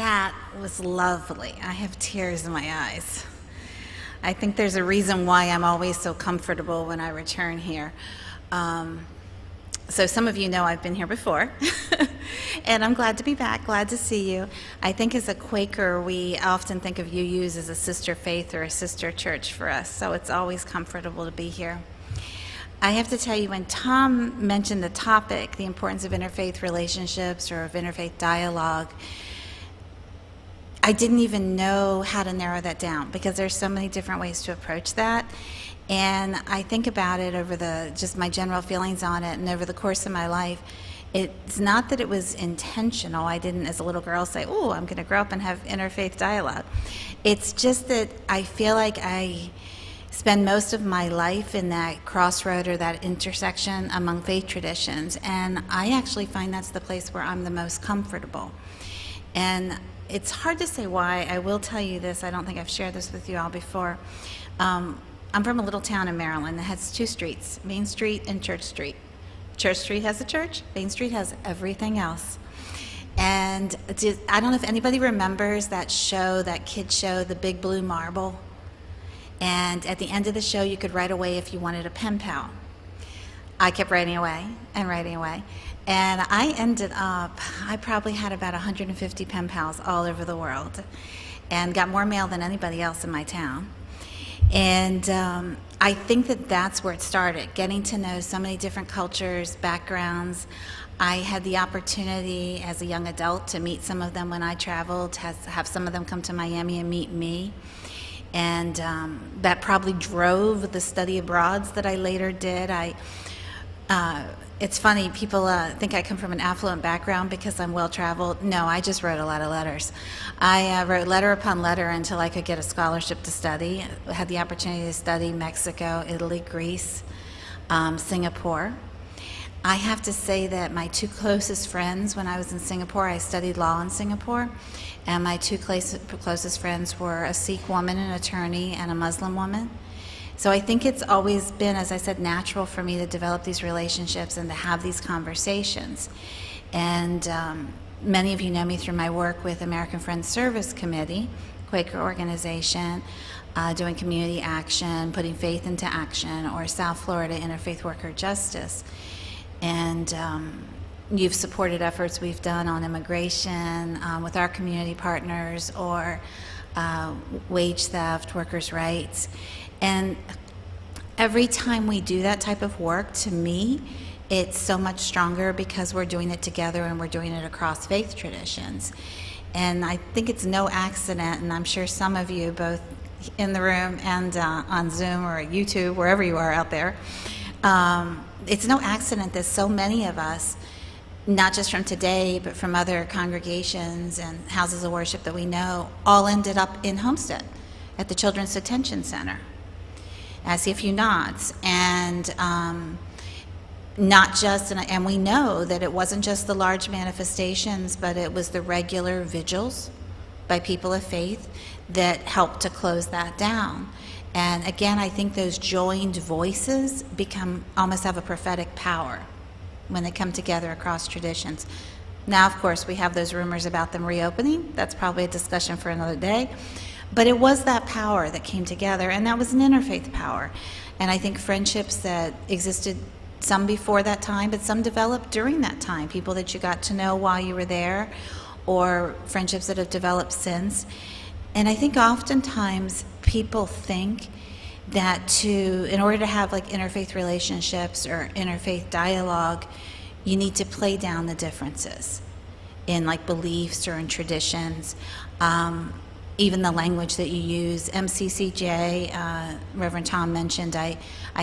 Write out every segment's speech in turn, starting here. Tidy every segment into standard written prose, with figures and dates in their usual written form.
That was lovely. I have tears in my eyes. I think there's a reason why I'm always so comfortable when I return here. So some of you know I've been here before, and I'm glad to be back, glad to see you. I think as a Quaker, we often think of UUs as a sister faith or a sister church for us, so it's always comfortable to be here. I have to tell you, when Tom mentioned the topic, the importance of interfaith relationships or of interfaith dialogue, I didn't even know how to narrow that down because there's so many different ways to approach that. And I think about it over just my general feelings on it, and over the course of my life, it's not that it was intentional. I didn't, as a little girl, say, oh, I'm going to grow up and have interfaith dialogue. It's just that I feel like I spend most of my life in that crossroad or that intersection among faith traditions, and I actually find that's the place where I'm the most comfortable. And it's hard to say why. I will tell you this. I don't think I've shared this with you all before. I'm from a little town in Maryland that has two streets, Main Street and Church Street. Church Street has a church, Main Street has everything else. And I don't know if anybody remembers that show, that kid show, The Big Blue Marble. And at the end of the show, you could write away if you wanted a pen pal. I kept writing away and writing away. And I ended up, I probably had about 150 pen pals all over the world and got more mail than anybody else in my town. And I think that that's where it started, getting to know so many different cultures, backgrounds. I had the opportunity as a young adult to meet some of them when I traveled, to have some of them come to Miami and meet me. And that probably drove the study abroads that I later did. It's funny, people think I come from an affluent background because I'm well-traveled. No, I just wrote a lot of letters. I wrote letter upon letter until I could get a scholarship to study. I had the opportunity to study Mexico, Italy, Greece, Singapore. I have to say that my two closest friends when I was in Singapore, I studied law in Singapore, and my two closest friends were a Sikh woman, an attorney, and a Muslim woman. So I think it's always been, as I said, natural for me to develop these relationships and to have these conversations. And many of you know me through my work with American Friends Service Committee, Quaker organization, doing community action, putting faith into action, or South Florida Interfaith Worker Justice. And you've supported efforts we've done on immigration with our community partners, or wage theft, workers' rights. And every time we do that type of work, to me, it's so much stronger because we're doing it together and we're doing it across faith traditions. And I think it's no accident, and I'm sure some of you, both in the room and on Zoom or YouTube, wherever you are out there, it's no accident that so many of us, not just from today, but from other congregations and houses of worship that we know, all ended up in Homestead at the Children's Detention Center. I see a few nods. And not just, and we know that it wasn't just the large manifestations, but it was the regular vigils by people of faith that helped to close that down. And again, I think those joined voices almost have a prophetic power when they come together across traditions. Now, of course, we have those rumors about them reopening. That's probably a discussion for another day. But it was that power that came together, and that was an interfaith power. And I think friendships that existed, some before that time, but some developed during that time, people that you got to know while you were there, or friendships that have developed since. And I think oftentimes people think that in order to have like interfaith relationships or interfaith dialogue, you need to play down the differences in like beliefs or in traditions. Even the language that you use. MCCJ, Reverend Tom mentioned, I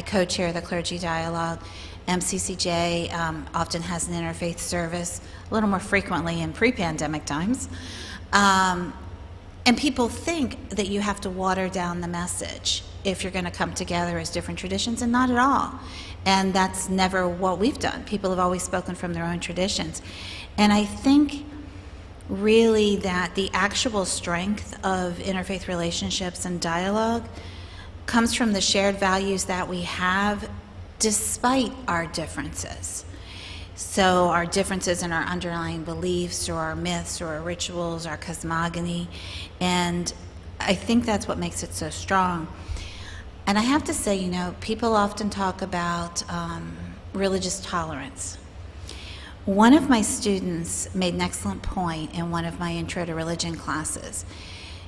co-chair the Clergy Dialogue. MCCJ often has an interfaith service, a little more frequently in pre-pandemic times. And people think that you have to water down the message if you're going to come together as different traditions, and not at all. And that's never what we've done. People have always spoken from their own traditions. And I think really that the actual strength of interfaith relationships and dialogue comes from the shared values that we have despite our differences. So our differences in our underlying beliefs or our myths or our rituals, our cosmogony, and I think that's what makes it so strong. And I have to say, you know, people often talk about religious tolerance. One of my students made an excellent point in one of my Intro to Religion classes.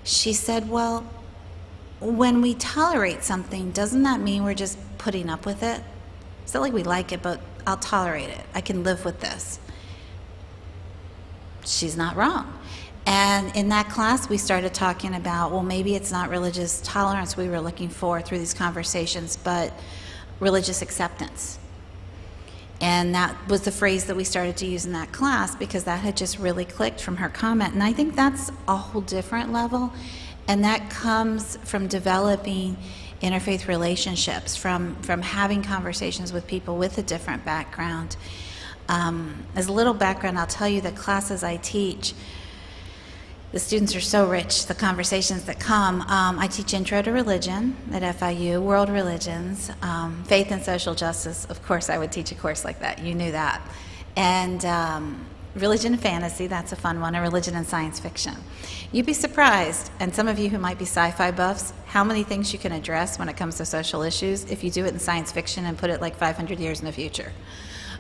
She said, well, when we tolerate something, doesn't that mean we're just putting up with it? It's not like we like it, but I'll tolerate it. I can live with this. She's not wrong. And in that class, we started talking about, well, maybe it's not religious tolerance we were looking for through these conversations, but religious acceptance. And that was the phrase that we started to use in that class because that had just really clicked from her comment. And I think that's a whole different level. And that comes from developing interfaith relationships, from having conversations with people with a different background. As a little background, I'll tell you the classes I teach, the students are so rich, the conversations that come. I teach Intro to Religion at FIU, World Religions, Faith and Social Justice. Of course, I would teach a course like that. You knew that. And Religion and Fantasy, that's a fun one, and Religion and Science Fiction. You'd be surprised, and some of you who might be sci-fi buffs, how many things you can address when it comes to social issues if you do it in science fiction and put it like 500 years in the future.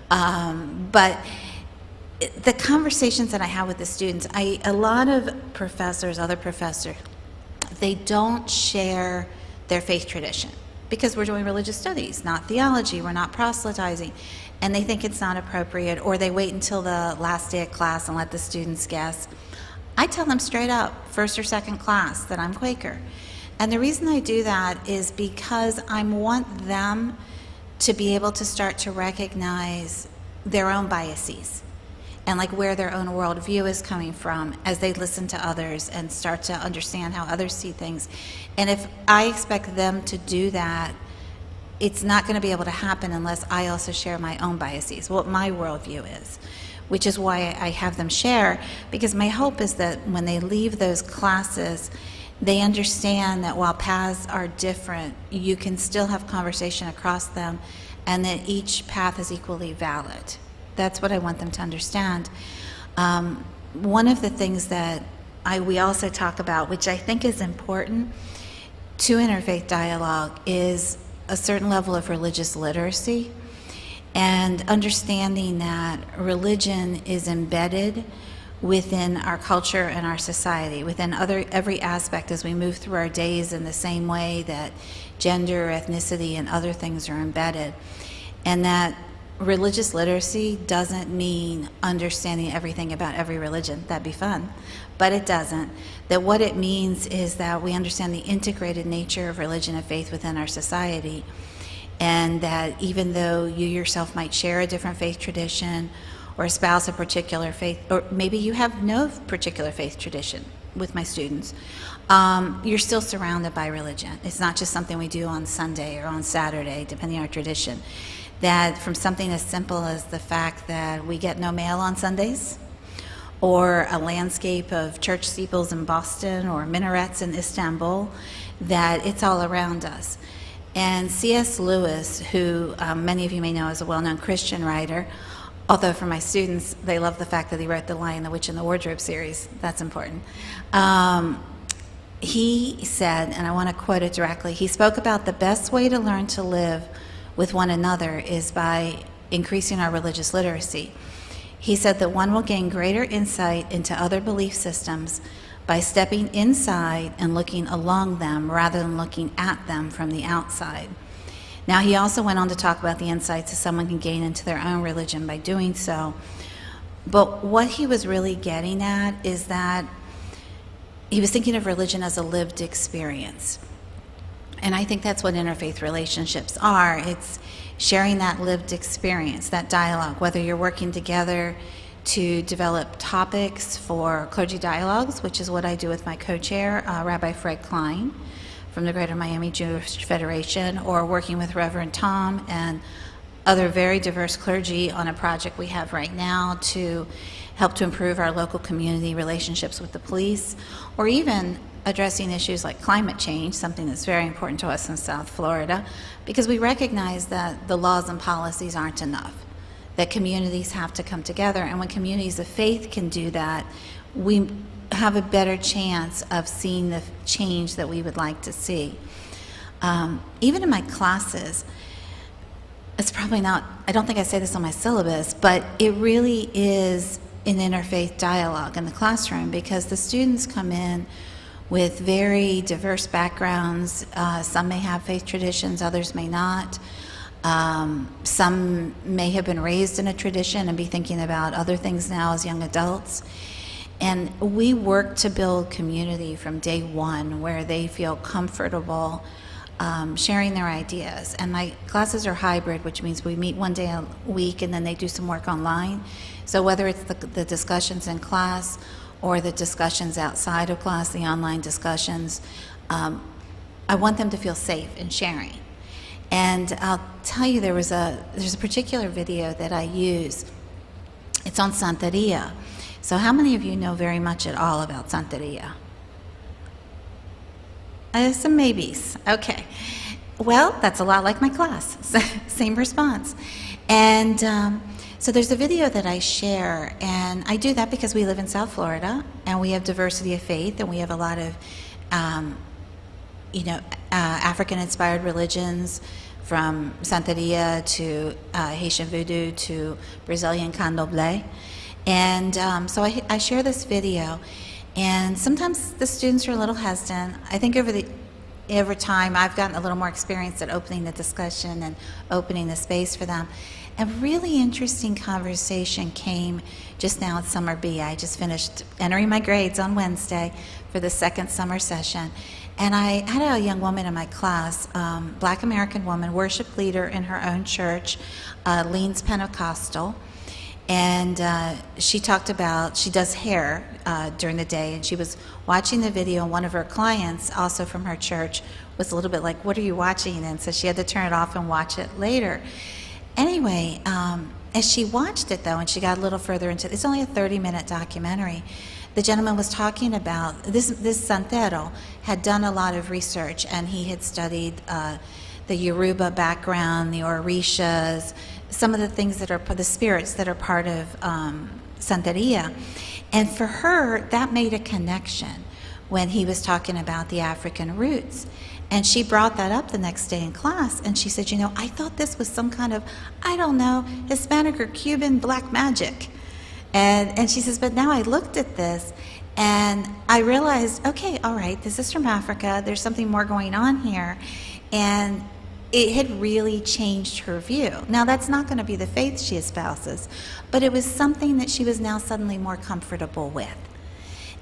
But the conversations that I have with the students, a lot of professors, other professors, they don't share their faith tradition because we're doing religious studies, not theology, we're not proselytizing, and they think it's not appropriate, or they wait until the last day of class and let the students guess. I tell them straight up, first or second class, that I'm Quaker. And the reason I do that is because I want them to be able to start to recognize their own biases and like where their own worldview is coming from as they listen to others and start to understand how others see things. And if I expect them to do that, it's not going to be able to happen unless I also share my own biases, what my worldview is, which is why I have them share, because my hope is that when they leave those classes, they understand that while paths are different, you can still have conversation across them and that each path is equally valid. That's what I want them to understand. One of the things that we also talk about, which I think is important to interfaith dialogue, is a certain level of religious literacy and understanding that religion is embedded within our culture and our society, within every aspect as we move through our days in the same way that gender, ethnicity, and other things are embedded. And that religious literacy doesn't mean understanding everything about every religion. That'd be fun, but it doesn't. That what it means is that we understand the integrated nature of religion and faith within our society, and that even though you yourself might share a different faith tradition or espouse a particular faith, or maybe you have no particular faith tradition with my students, you're still surrounded by religion. It's not just something we do on Sunday or on Saturday, depending on our tradition. That from something as simple as the fact that we get no mail on Sundays, or a landscape of church steeples in Boston or minarets in Istanbul, that it's all around us. And C.S. Lewis, who many of you may know as a well-known Christian writer, although for my students, they love the fact that he wrote The Lion, the Witch, and the Wardrobe series. That's important. He said, and I want to quote it directly, he spoke about the best way to learn to live with one another is by increasing our religious literacy. He said that one will gain greater insight into other belief systems by stepping inside and looking along them rather than looking at them from the outside. Now, he also went on to talk about the insights that someone can gain into their own religion by doing so. But what he was really getting at is that he was thinking of religion as a lived experience. And I think that's what interfaith relationships are. It's sharing that lived experience, that dialogue, whether you're working together to develop topics for clergy dialogues, which is what I do with my co-chair, Rabbi Fred Klein from the Greater Miami Jewish Federation, or working with Reverend Tom and other very diverse clergy on a project we have right now to help to improve our local community relationships with the police, or even addressing issues like climate change, something that's very important to us in South Florida, because we recognize that the laws and policies aren't enough. that communities have to come together. And when communities of faith can do that, we have a better chance of seeing the change that we would like to see. Even in my classes, it's probably not, I don't think I say this on my syllabus, but it really is an interfaith dialogue in the classroom, because the students come in with very diverse backgrounds. Some may have faith traditions, others may not. Some may have been raised in a tradition and be thinking about other things now as young adults. And we work to build community from day one, where they feel comfortable sharing their ideas. And my classes are hybrid, which means we meet one day a week and then they do some work online. So whether it's the discussions in class or the discussions outside of class, the online discussions, I want them to feel safe in sharing. And I'll tell you, there's a particular video that I use. It's on Santeria. So how many of you know very much at all about Santeria? Some maybes. Okay. Well, that's a lot like my class. Same response. And so there's a video that I share, and I do that because we live in South Florida, and we have diversity of faith, and we have a lot of, African-inspired religions, from Santeria to Haitian Voodoo to Brazilian Candomblé. And so I share this video, and sometimes the students are a little hesitant. I think over time I've gotten a little more experience at opening the discussion and opening the space for them. A really interesting conversation came just now at Summer B. I just finished entering my grades on Wednesday for the second summer session. And I had a young woman in my class, Black American woman, worship leader in her own church, leans Pentecostal. And she talked about, she does hair during the day, and she was watching the video, and one of her clients, also from her church, was a little bit like, what are you watching? And so she had to turn it off and watch it later. Anyway, as she watched it, though, and she got a little further into it, it's only a 30-minute documentary, the gentleman was talking about, this Santero had done a lot of research, and he had studied the Yoruba background, the Orishas, some of the things that are the spirits that are part of Santeria. And for her, that made a connection when he was talking about the African roots. And she brought that up the next day in class, and she said, I thought this was some kind of, I don't know, Hispanic or Cuban black magic. And she says, but now I looked at this, and I realized, okay, all right, this is from Africa, there's something more going on here. And it had really changed her view. Now, that's not going to be the faith she espouses, but it was something that she was now suddenly more comfortable with.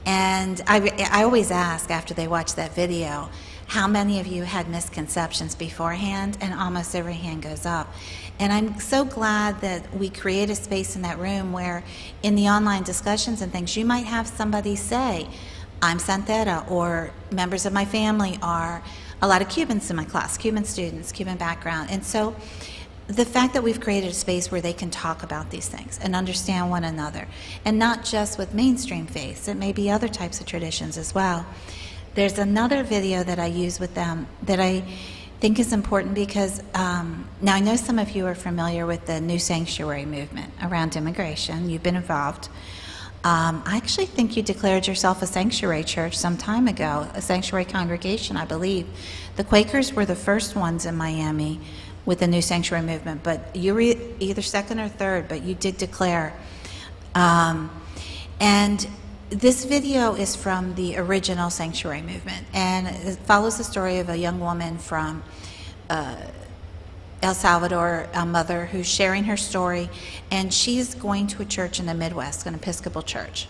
And I always ask after they watch that video, how many of you had misconceptions beforehand? And almost every hand goes up. And I'm so glad that we create a space in that room where in the online discussions and things, you might have somebody say, I'm Santera, or members of my family are, a lot of Cubans in my class, Cuban students, Cuban background. And so the fact that we've created a space where they can talk about these things and understand one another, and not just with mainstream faiths, it may be other types of traditions as well. There's another video that I use with them that I think is important because now I know some of you are familiar with the New Sanctuary movement around immigration. You've been involved. I actually think you declared yourself a sanctuary church some time ago, a sanctuary congregation, I believe. The Quakers were the first ones in Miami with the New Sanctuary movement, but you were either second or third, but you did declare. And this video is from the original sanctuary movement, and it follows the story of a young woman from El Salvador, a mother who's sharing her story, and she's going to a church in the Midwest, an Episcopal church.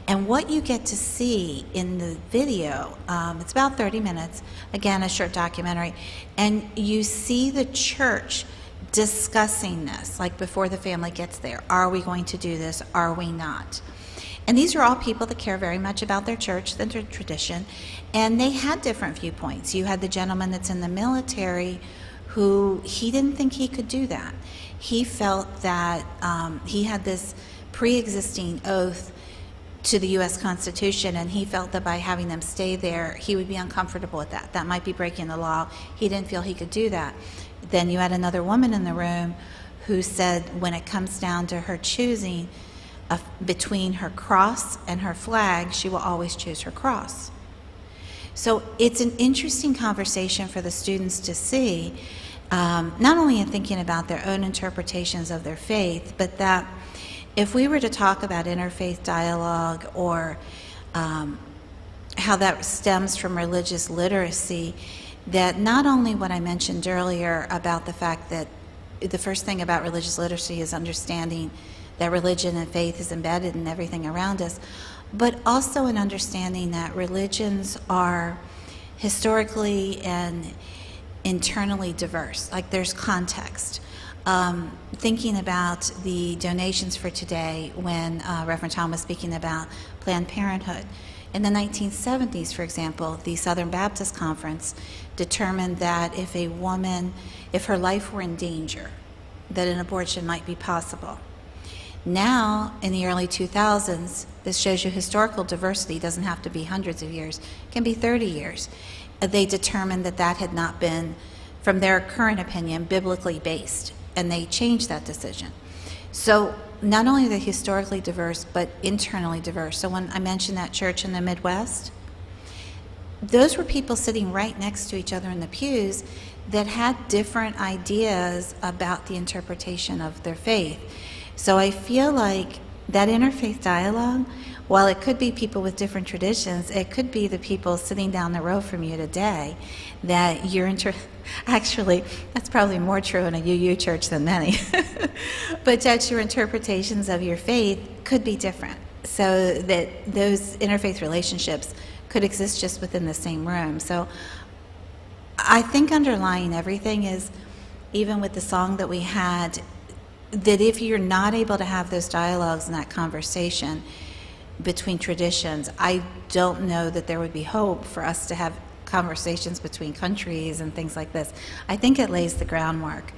And what you get to see in the video, it's about 30 minutes, again, a short documentary, and you see the church discussing this, like before the family gets there. Are we going to do this? Are we not? And these are all people that care very much about their church, their tradition, and they had different viewpoints. You had the gentleman that's in the military who he didn't think he could do that. He felt that he had this pre-existing oath to the U.S. Constitution, and he felt that by having them stay there, he would be uncomfortable with that. That might be breaking the law. He didn't feel he could do that. Then you had another woman in the room who said when it comes down to her choosing between her cross and her flag, she will always choose her cross. So it's an interesting conversation for the students to see, not only in thinking about their own interpretations of their faith, but that if we were to talk about interfaith dialogue or how that stems from religious literacy, that not only what I mentioned earlier about the fact that the first thing about religious literacy is understanding that religion and faith is embedded in everything around us, but also an understanding that religions are historically and internally diverse. Like there's context. Thinking about the donations for today when Reverend Tom was speaking about Planned Parenthood. In the 1970s, for example, the Southern Baptist Conference determined that if a woman, if her life were in danger, that an abortion might be possible. Now, in the early 2000s, this shows you historical diversity doesn't have to be hundreds of years, it can be 30 years. They determined that that had not been, from their current opinion, biblically based, and they changed that decision. So not only are they historically diverse, but internally diverse. So when I mentioned that church in the Midwest, those were people sitting right next to each other in the pews that had different ideas about the interpretation of their faith. So I feel like that interfaith dialogue, while it could be people with different traditions, it could be the people sitting down the road from you today that you're actually, that's probably more true in a UU church than many, but that your interpretations of your faith could be different. So that those interfaith relationships could exist just within the same room. So I think underlying everything is, even with the song that we had, that if you're not able to have those dialogues and that conversation between traditions, I don't know that there would be hope for us to have conversations between countries and things like this. I think it lays the groundwork.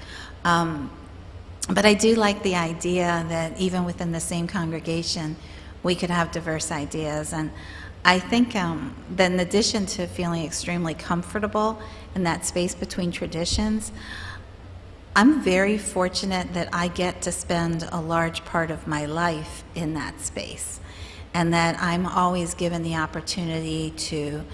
But I do like the idea that even within the same congregation, we could have diverse ideas. And I think that in addition to feeling extremely comfortable in that space between traditions, I'm very fortunate that I get to spend a large part of my life in that space, and that I'm always given the opportunity to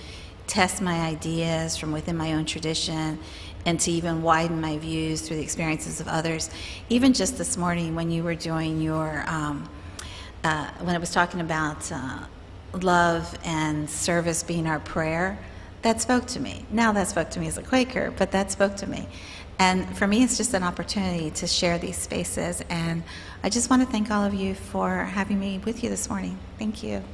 test my ideas from within my own tradition and to even widen my views through the experiences of others. Even just this morning when you were doing your, when I was talking about love and service being our prayer, that spoke to me. Now that spoke to me as a Quaker, but that spoke to me. And for me, it's just an opportunity to share these spaces. And I just want to thank all of you for having me with you this morning. Thank you.